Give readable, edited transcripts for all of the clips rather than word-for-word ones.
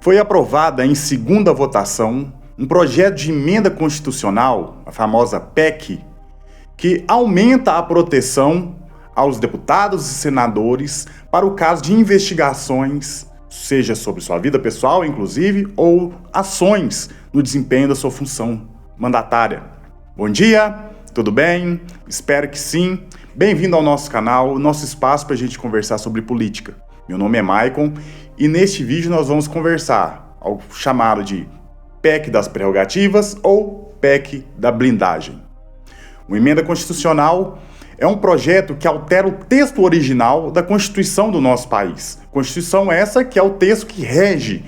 Foi aprovada em segunda votação um projeto de emenda constitucional, a famosa PEC, que aumenta a proteção aos deputados e senadores para o caso de investigações, seja sobre sua vida pessoal, inclusive, ou ações no desempenho da sua função mandatária. Bom dia, tudo bem? Espero que sim. Bem-vindo ao nosso canal, nosso espaço para a gente conversar sobre política. Meu nome é Maicon e neste vídeo nós vamos conversar ao chamado de PEC das prerrogativas ou PEC da blindagem. Uma emenda constitucional é um projeto que altera o texto original da Constituição do nosso país. Constituição essa que é o texto que rege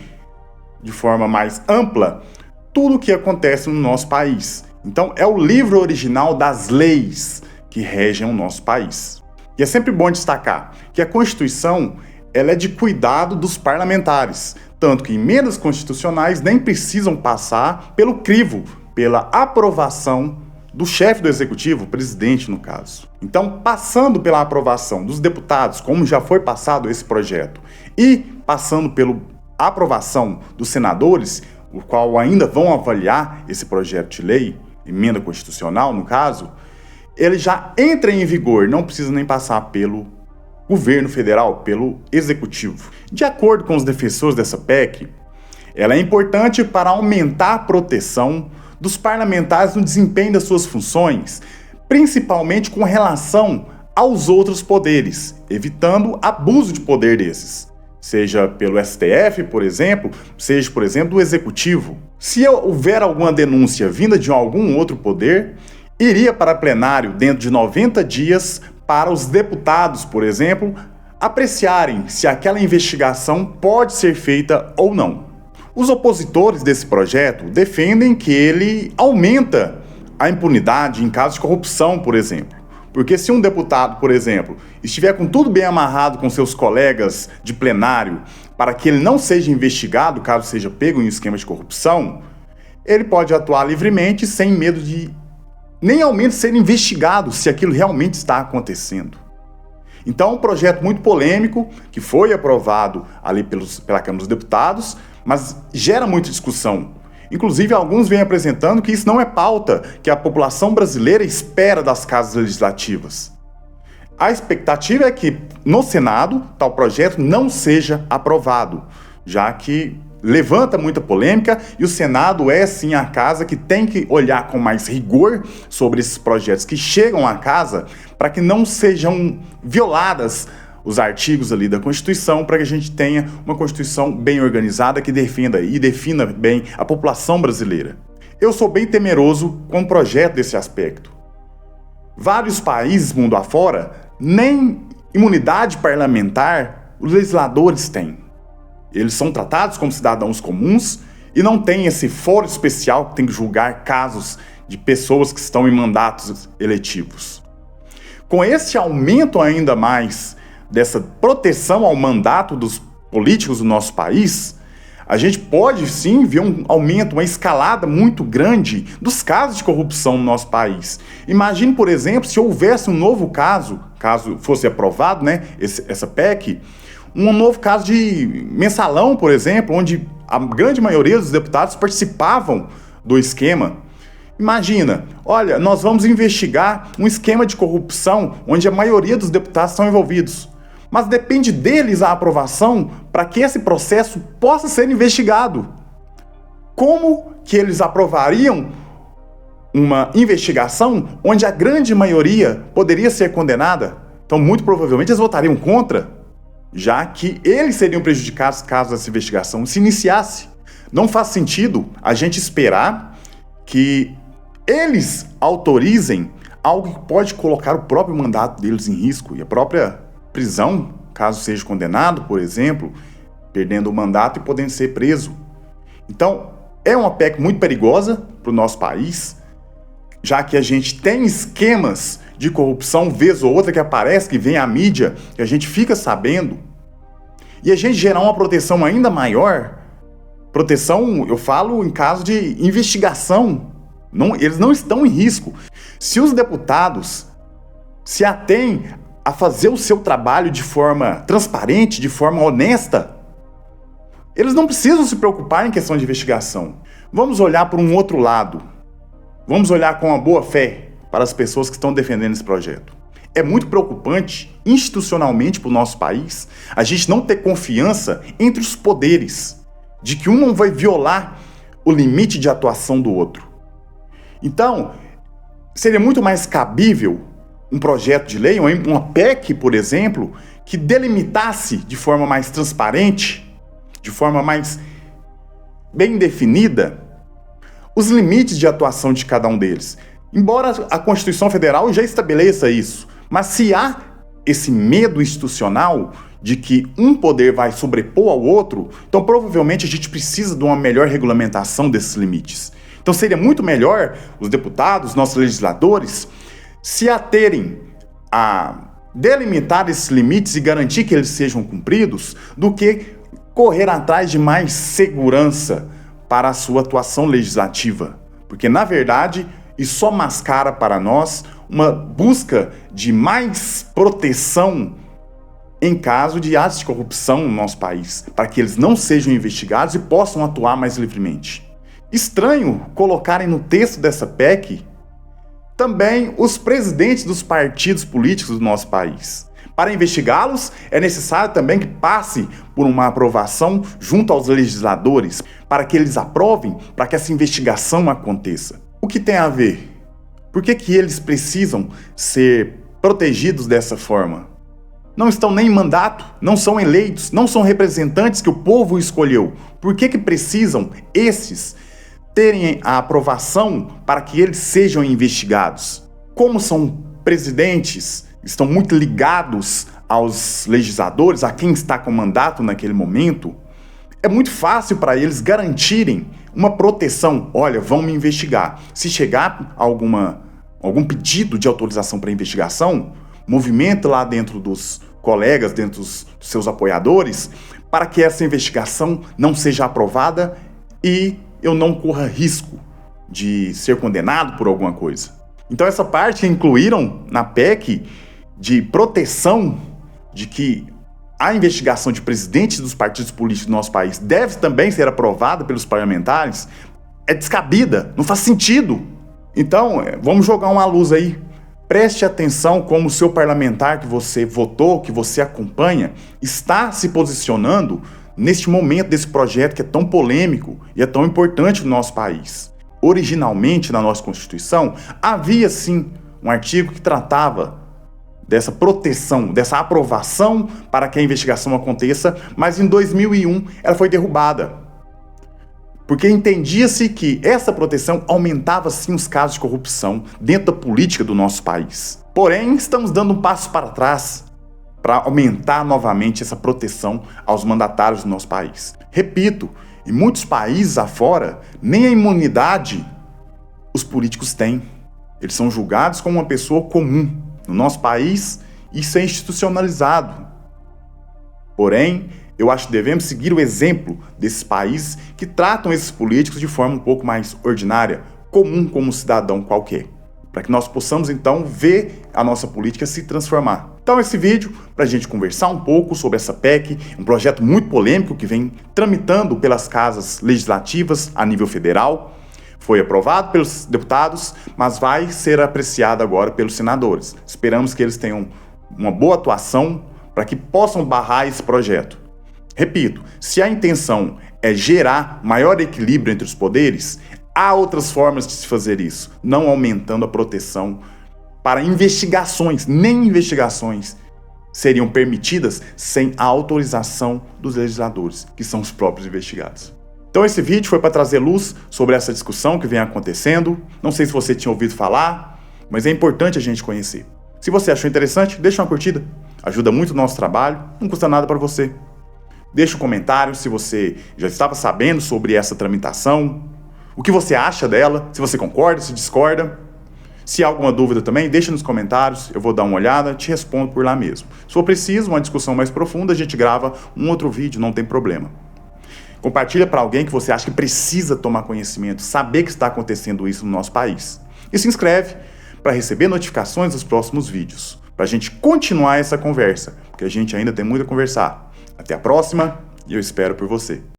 de forma mais ampla tudo o que acontece no nosso país. Então é o livro original das leis que regem o nosso país. E é sempre bom destacar que a Constituição ela é de cuidado dos parlamentares, tanto que emendas constitucionais nem precisam passar pelo crivo, pela aprovação do chefe do executivo, o presidente no caso. Então, passando pela aprovação dos deputados, como já foi passado esse projeto, e passando pela aprovação dos senadores, o qual ainda vão avaliar esse projeto de lei, emenda constitucional no caso, ele já entra em vigor, não precisa nem passar pelo governo federal, pelo executivo. De acordo com os defensores dessa PEC, ela é importante para aumentar a proteção dos parlamentares no desempenho das suas funções, principalmente com relação aos outros poderes, evitando abuso de poder desses, seja pelo STF, por exemplo, seja, por exemplo, do executivo. Se houver alguma denúncia vinda de algum outro poder, iria para plenário dentro de 90 dias para os deputados, por exemplo, apreciarem se aquela investigação pode ser feita ou não. Os opositores desse projeto defendem que ele aumenta a impunidade em casos de corrupção, por exemplo. Porque se um deputado, por exemplo, estiver com tudo bem amarrado com seus colegas de plenário para que ele não seja investigado caso seja pego em um esquema de corrupção, ele pode atuar livremente sem medo de nem ao menos ser investigado se aquilo realmente está acontecendo. Então, um projeto muito polêmico, que foi aprovado ali pela Câmara dos Deputados, mas gera muita discussão. Inclusive, alguns vêm apresentando que isso não é pauta que a população brasileira espera das casas legislativas. A expectativa é que, no Senado, tal projeto não seja aprovado, já que levanta muita polêmica e o Senado é sim a casa que tem que olhar com mais rigor sobre esses projetos que chegam à casa para que não sejam violadas os artigos ali da Constituição, para que a gente tenha uma Constituição bem organizada que defenda e defina bem a população brasileira. Eu sou bem temeroso com um projeto desse aspecto. Vários países mundo afora nem imunidade parlamentar os legisladores têm. Eles são tratados como cidadãos comuns e não tem esse foro especial que tem que julgar casos de pessoas que estão em mandatos eletivos. Com esse aumento ainda mais dessa proteção ao mandato dos políticos do nosso país, a gente pode sim ver um aumento, uma escalada muito grande dos casos de corrupção no nosso país. Imagine, por exemplo, se houvesse um novo caso fosse aprovado, essa PEC, um novo caso de mensalão, por exemplo, onde a grande maioria dos deputados participavam do esquema. Imagina, olha, nós vamos investigar um esquema de corrupção onde a maioria dos deputados estão envolvidos. Mas depende deles a aprovação para que esse processo possa ser investigado. Como que eles aprovariam uma investigação onde a grande maioria poderia ser condenada? Então, muito provavelmente, eles votariam contra, já que eles seriam prejudicados caso essa investigação se iniciasse. Não faz sentido a gente esperar que eles autorizem algo que pode colocar o próprio mandato deles em risco e a própria prisão, caso seja condenado, por exemplo, perdendo o mandato e podendo ser preso. Então, é uma PEC muito perigosa para o nosso país, já que a gente tem esquemas de corrupção, vez ou outra, que aparece, que vem à mídia, que a gente fica sabendo, e a gente gerar uma proteção ainda maior. Proteção, eu falo em caso de investigação, eles não estão em risco. Se os deputados se atêm a fazer o seu trabalho de forma transparente, de forma honesta, Eles não precisam se preocupar em questão de investigação. Vamos olhar por um outro lado. Vamos olhar com uma boa fé para as pessoas que estão defendendo esse projeto. É muito preocupante, institucionalmente, para o nosso país, a gente não ter confiança entre os poderes, de que um não vai violar o limite de atuação do outro. Então, seria muito mais cabível um projeto de lei, uma PEC, por exemplo, que delimitasse de forma mais transparente, de forma mais bem definida, os limites de atuação de cada um deles. Embora a Constituição Federal já estabeleça isso, mas se há esse medo institucional de que um poder vai sobrepor ao outro, então provavelmente a gente precisa de uma melhor regulamentação desses limites. Então seria muito melhor os deputados, nossos legisladores, se aterem a delimitar esses limites e garantir que eles sejam cumpridos, do que correr atrás de mais segurança para a sua atuação legislativa. Porque, na verdade, isso só mascara para nós uma busca de mais proteção em caso de atos de corrupção no nosso país, para que eles não sejam investigados e possam atuar mais livremente. Estranho colocarem no texto dessa PEC também os presidentes dos partidos políticos do nosso país. Para investigá-los, é necessário também que passe por uma aprovação junto aos legisladores, para que eles aprovem, para que essa investigação aconteça. O que tem a ver? Por que eles precisam ser protegidos dessa forma? Não estão nem em mandato, não são eleitos, não são representantes que o povo escolheu. Por que precisam esses terem a aprovação para que eles sejam investigados? Como são presidentes, estão muito ligados aos legisladores, a quem está com mandato naquele momento, é muito fácil para eles garantirem uma proteção. Olha, vão me investigar. Se chegar algum pedido de autorização para investigação, movimenta lá dentro dos colegas, dentro dos seus apoiadores, para que essa investigação não seja aprovada e eu não corra risco de ser condenado por alguma coisa. Então essa parte incluíram na PEC de proteção de que a investigação de presidentes dos partidos políticos do nosso país deve também ser aprovada pelos parlamentares, é descabida, não faz sentido. Então, vamos jogar uma luz aí. Preste atenção como o seu parlamentar que você votou, que você acompanha, está se posicionando neste momento desse projeto que é tão polêmico e é tão importante no nosso país. Originalmente, na nossa Constituição, havia sim um artigo que tratava dessa proteção, dessa aprovação para que a investigação aconteça, mas em 2001 ela foi derrubada. Porque entendia-se que essa proteção aumentava sim os casos de corrupção dentro da política do nosso país. Porém, estamos dando um passo para trás para aumentar novamente essa proteção aos mandatários do nosso país. Repito, em muitos países afora, nem a imunidade os políticos têm. Eles são julgados como uma pessoa comum. No nosso país, isso é institucionalizado. Porém, eu acho que devemos seguir o exemplo desses países que tratam esses políticos de forma um pouco mais ordinária, comum como um cidadão qualquer, para que nós possamos então ver a nossa política se transformar. Então esse vídeo, para a gente conversar um pouco sobre essa PEC, um projeto muito polêmico que vem tramitando pelas casas legislativas a nível federal, foi aprovado pelos deputados, mas vai ser apreciado agora pelos senadores. Esperamos que eles tenham uma boa atuação para que possam barrar esse projeto. Repito, se a intenção é gerar maior equilíbrio entre os poderes, há outras formas de se fazer isso, não aumentando a proteção para investigações. Nem investigações seriam permitidas sem a autorização dos legisladores, que são os próprios investigados. Então esse vídeo foi para trazer luz sobre essa discussão que vem acontecendo. Não sei se você tinha ouvido falar, mas é importante a gente conhecer. Se você achou interessante, deixa uma curtida. Ajuda muito o nosso trabalho, não custa nada para você. Deixa um comentário se você já estava sabendo sobre essa tramitação, o que você acha dela, se você concorda, se discorda. Se há alguma dúvida também, deixa nos comentários, eu vou dar uma olhada, te respondo por lá mesmo. Se for preciso, uma discussão mais profunda, a gente grava um outro vídeo, não tem problema. Compartilha para alguém que você acha que precisa tomar conhecimento, saber que está acontecendo isso no nosso país. E se inscreve para receber notificações dos próximos vídeos, para a gente continuar essa conversa, porque a gente ainda tem muito a conversar. Até a próxima e eu espero por você.